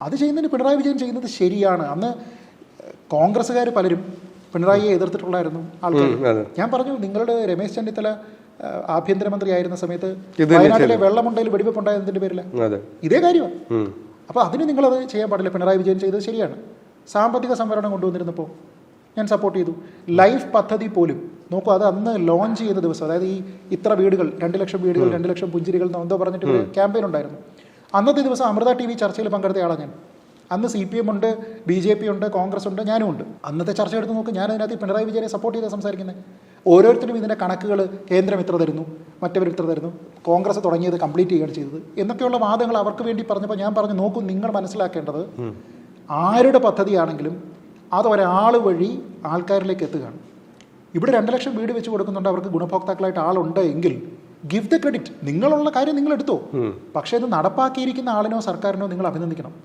അത് ചെയ്യുന്നതിന് പിണറായി വിജയൻ ചെയ്യുന്നത് ശരിയാണ്. അന്ന് കോൺഗ്രസ്സുകാർ പലരും പിണറായിയെ എതിർത്തിട്ടുള്ളായിരുന്നു ആൾക്കാർ. ഞാൻ പറഞ്ഞു, നിങ്ങളുടെ രമേശ് ചെന്നിത്തല ആഭ്യന്തരമന്ത്രി ആയിരുന്ന സമയത്ത് വയനാട്ടിലെ വെള്ളമുണ്ടയിൽ വെടിവെപ്പുണ്ടായതിന്റെ പേരില്ല, ഇതേ കാര്യമാണ്. അപ്പോൾ അതിന് നിങ്ങളത് ചെയ്യാൻ പാടില്ല. പിണറായി വിജയൻ ചെയ്തത് ശരിയാണ്. സാമ്പത്തിക സംവരണം കൊണ്ടുവന്നിരുന്നപ്പോൾ ഞാൻ സപ്പോർട്ട് ചെയ്തു. ലൈഫ് പദ്ധതി പോലും നോക്കൂ, അത് അന്ന് ലോഞ്ച് ചെയ്യുന്ന ദിവസം, അതായത് ഇത്ര വീടുകൾ, 2 ലക്ഷം വീടുകൾ, 2 ലക്ഷം പുഞ്ചിരികൾ എന്തോ പറഞ്ഞിട്ട് ക്യാമ്പയിൻ ഉണ്ടായിരുന്നു. അന്നത്തെ ദിവസം അമൃത TV ചർച്ചയിൽ പങ്കെടുത്ത ആളാണ് ഞാൻ. അന്ന് CPM ഉണ്ട്, BJP ഉണ്ട്, കോൺഗ്രസ് ഉണ്ട്, ഞാനും ഉണ്ട്. അന്നത്തെ ചർച്ച എടുത്ത് നോക്ക്, ഞാൻ അതിനകത്ത് പിണറായി വിജയനെ സപ്പോർട്ട് ചെയ്ത് സംസാരിക്കുന്നത്. ഓരോരുത്തരും ഇതിൻ്റെ കണക്കുകൾ കേന്ദ്രം ഇത്ര തരുന്നു, മറ്റവർ ഇത്ര തരുന്നു, കോൺഗ്രസ് തുടങ്ങിയത് കംപ്ലീറ്റ് ചെയ്യുകയാണ് ചെയ്തത് എന്നൊക്കെയുള്ള വാദങ്ങൾ അവർക്ക് വേണ്ടി പറഞ്ഞപ്പോൾ ഞാൻ പറഞ്ഞു, നോക്കൂ, നിങ്ങൾ മനസ്സിലാക്കേണ്ടത് ആരുടെ പദ്ധതിയാണെങ്കിലും അത് ഒരാൾ വഴി ആൾക്കാരിലേക്ക് എത്തുകയാണ്. ഇവിടെ 2 ലക്ഷം വീട് വെച്ച് കൊടുക്കുന്നുണ്ട്, അവർക്ക് ഗുണഭോക്താക്കളായിട്ട് ആളുണ്ട് എങ്കിൽ ഗിവ് ദ ക്രെഡിറ്റ്. നിങ്ങളുള്ള കാര്യം നിങ്ങൾ എടുത്തോ, പക്ഷേ ഇത് നടപ്പാക്കിയിരിക്കുന്ന ആളിനോ സർക്കാരിനോ നിങ്ങൾ അഭിനന്ദിക്കണം.